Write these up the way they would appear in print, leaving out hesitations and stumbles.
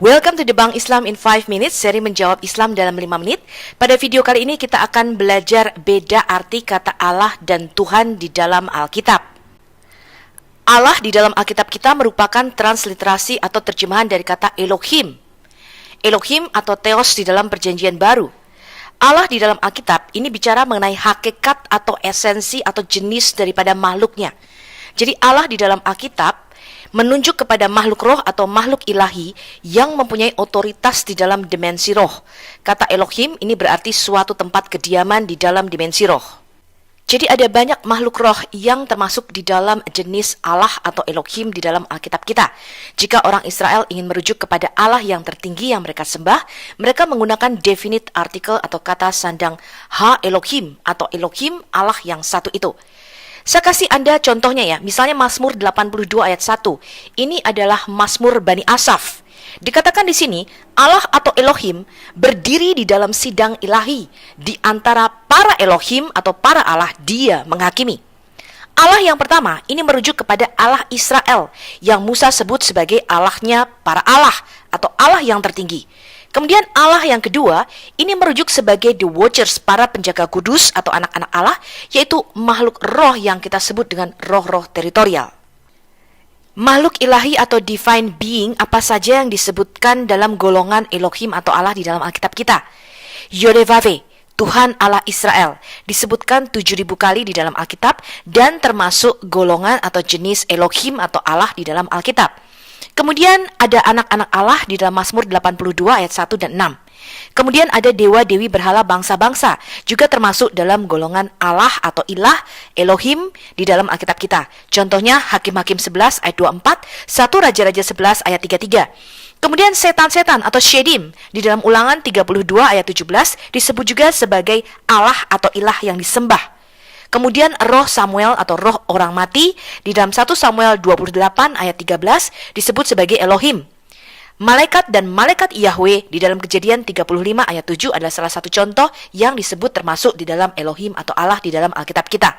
Welcome to The Bank Islam in 5 Minutes, seri menjawab Islam dalam 5 menit. Pada video kali ini kita akan belajar beda arti kata Allah dan Tuhan di dalam Alkitab. Allah di dalam Alkitab kita merupakan transliterasi atau terjemahan dari kata Elohim. Elohim atau Theos di dalam Perjanjian Baru. Allah di dalam Alkitab ini bicara mengenai hakikat atau esensi atau jenis daripada makhluknya. Jadi Allah di dalam Alkitab menunjuk kepada makhluk roh atau makhluk ilahi yang mempunyai otoritas di dalam dimensi roh. Kata Elohim ini berarti suatu tempat kediaman di dalam dimensi roh. Jadi ada banyak makhluk roh yang termasuk di dalam jenis Allah atau Elohim di dalam Alkitab kita. Jika orang Israel ingin merujuk kepada Allah yang tertinggi yang mereka sembah, mereka menggunakan definite artikel atau kata sandang Ha Elohim atau Elohim Allah yang satu itu. Saya kasih Anda contohnya ya, misalnya Mazmur 82 ayat 1. Ini adalah Mazmur Bani Asaf. Dikatakan di sini, Allah atau Elohim berdiri di dalam sidang ilahi. Di antara para Elohim atau para Allah, dia menghakimi. Allah yang pertama, ini merujuk kepada Allah Israel, yang Musa sebut sebagai Allahnya para Allah, atau Allah yang tertinggi. Kemudian Allah yang kedua, ini merujuk sebagai the watchers, para penjaga kudus atau anak-anak Allah, yaitu makhluk roh yang kita sebut dengan roh-roh teritorial. Makhluk ilahi atau divine being apa saja yang disebutkan dalam golongan Elohim atau Allah di dalam Alkitab kita? Yodevave, Tuhan Allah Israel, disebutkan 7.000 kali di dalam Alkitab dan termasuk golongan atau jenis Elohim atau Allah di dalam Alkitab. Kemudian ada anak-anak Allah di dalam Mazmur 82 ayat 1 dan 6. Kemudian ada dewa-dewi berhala bangsa-bangsa, juga termasuk dalam golongan Allah atau ilah, Elohim di dalam Alkitab kita. Contohnya Hakim-Hakim 11 ayat 24, 1 Raja-Raja 11 ayat 33. Kemudian setan-setan atau Shedim di dalam Ulangan 32 ayat 17 disebut juga sebagai Allah atau ilah yang disembah. Kemudian roh Samuel atau roh orang mati di dalam 1 Samuel 28 ayat 13 disebut sebagai Elohim. Malaikat dan malaikat Yahweh di dalam Kejadian 35 ayat 7 adalah salah satu contoh yang disebut termasuk di dalam Elohim atau Allah di dalam Alkitab kita.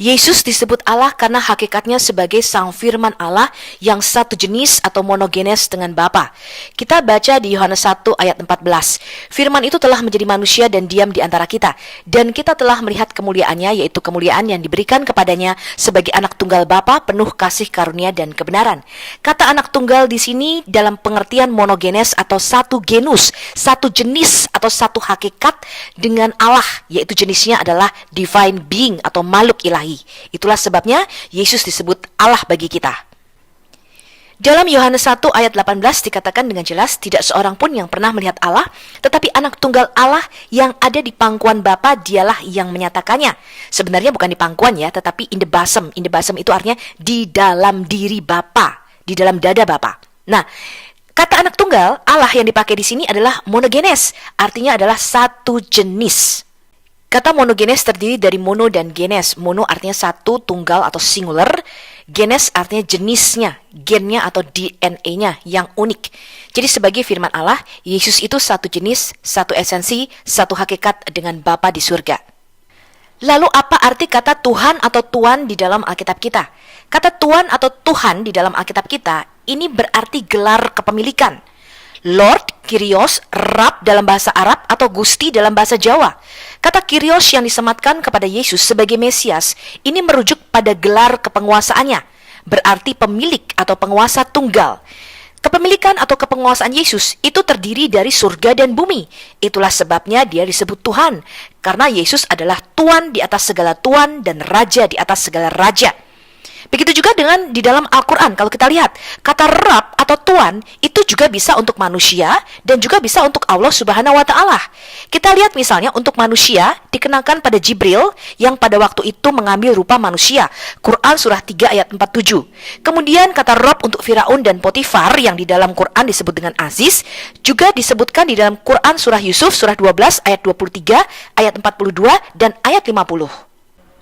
Yesus disebut Allah karena hakikatnya sebagai sang firman Allah yang satu jenis atau monogenes dengan Bapa. Kita baca di Yohanes 1 ayat 14. Firman itu telah menjadi manusia dan diam di antara kita. Dan kita telah melihat kemuliaannya, yaitu kemuliaan yang diberikan kepadanya sebagai anak tunggal Bapa penuh kasih karunia dan kebenaran. Kata anak tunggal di sini dalam pengertian monogenes atau satu genus, satu jenis atau satu hakikat dengan Allah, yaitu jenisnya adalah divine being atau makhluk ilahi. Itulah sebabnya Yesus disebut Allah bagi kita. Dalam Yohanes 1 ayat 18 dikatakan dengan jelas, tidak seorang pun yang pernah melihat Allah, tetapi anak tunggal Allah yang ada di pangkuan Bapa, dialah yang menyatakannya. Sebenarnya bukan di pangkuan ya, tetapi in the bosom. In the bosom itu artinya di dalam diri Bapa, di dalam dada Bapa. Nah, kata anak tunggal Allah yang dipakai di sini adalah monogenes, artinya adalah satu jenis. Kata monogenes terdiri dari mono dan genes. Mono artinya satu, tunggal atau singular. Genes artinya jenisnya, gennya atau DNA-nya yang unik. Jadi sebagai firman Allah, Yesus itu satu jenis, satu esensi, satu hakikat dengan Bapa di surga. Lalu apa arti kata Tuhan atau Tuan di dalam Alkitab kita? Kata Tuan atau Tuhan di dalam Alkitab kita ini berarti gelar kepemilikan. Lord, Kyrios, Rab dalam bahasa Arab atau Gusti dalam bahasa Jawa. Kata Kyrios yang disematkan kepada Yesus sebagai Mesias ini merujuk pada gelar kepenguasaannya, berarti pemilik atau penguasa tunggal. Kepemilikan atau kepenguasaan Yesus itu terdiri dari surga dan bumi. Itulah sebabnya dia disebut Tuhan, karena Yesus adalah Tuan di atas segala Tuan dan Raja di atas segala Raja. Begitu juga dengan di dalam Al-Quran, kalau kita lihat, kata Rab atau Tuan itu juga bisa untuk manusia dan juga bisa untuk Allah Subhanahu wa Ta'ala. Kita lihat misalnya untuk manusia dikenakan pada Jibril yang pada waktu itu mengambil rupa manusia. Quran surah 3 ayat 47. Kemudian kata Rab untuk Firaun dan Potifar yang di dalam Quran disebut dengan Aziz juga disebutkan di dalam Quran surah Yusuf surah 12 ayat 23, ayat 42 dan ayat 50.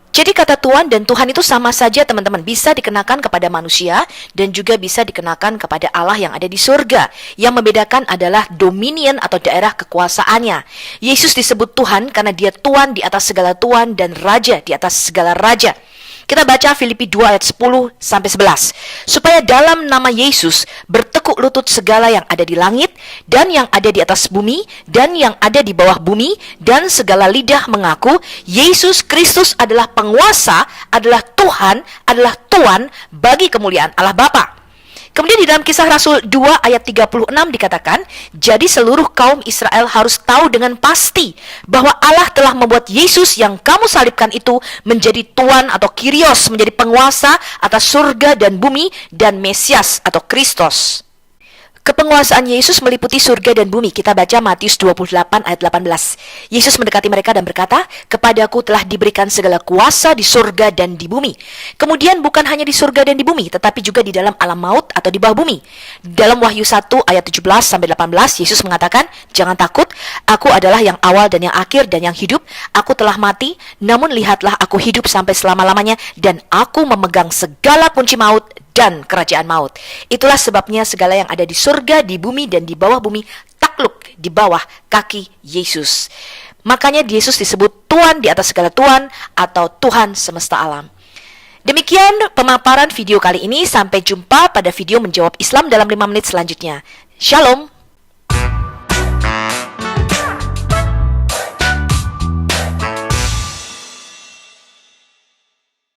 Jadi kata Tuan dan Tuhan itu sama saja teman-teman, bisa dikenakan kepada manusia dan juga bisa dikenakan kepada Allah yang ada di surga. Yang membedakan adalah dominion atau daerah kekuasaannya. Yesus disebut Tuhan karena dia Tuan di atas segala Tuan dan Raja di atas segala Raja. Kita baca Filipi 2 ayat 10 sampai 11. Supaya dalam nama Yesus bertekuk lutut segala yang ada di langit dan yang ada di atas bumi dan yang ada di bawah bumi, dan segala lidah mengaku Yesus Kristus adalah penguasa, adalah Tuhan, adalah Tuan bagi kemuliaan Allah Bapa. Kemudian di dalam Kisah Rasul 2 ayat 36 dikatakan, jadi seluruh kaum Israel harus tahu dengan pasti bahwa Allah telah membuat Yesus yang kamu salibkan itu menjadi Tuan atau Kyrios, menjadi penguasa atas surga dan bumi, dan Mesias atau Kristus. Kepenguasaan Yesus meliputi surga dan bumi. Kita baca Matius 28 ayat 18. Yesus mendekati mereka dan berkata, kepadaku telah diberikan segala kuasa di surga dan di bumi. Kemudian bukan hanya di surga dan di bumi, tetapi juga di dalam alam maut atau di bawah bumi. Dalam Wahyu 1 ayat 17 sampai 18, Yesus mengatakan, jangan takut, aku adalah yang awal dan yang akhir dan yang hidup. Aku telah mati, namun lihatlah aku hidup sampai selama-lamanya, dan aku memegang segala kunci maut dan kerajaan maut. Itulah sebabnya segala yang ada di surga, di bumi, dan di bawah bumi takluk di bawah kaki Yesus. Makanya Yesus disebut Tuan di atas segala Tuan atau Tuhan semesta alam. Demikian pemaparan video kali ini. Sampai jumpa pada video menjawab Islam dalam 5 menit selanjutnya. Shalom.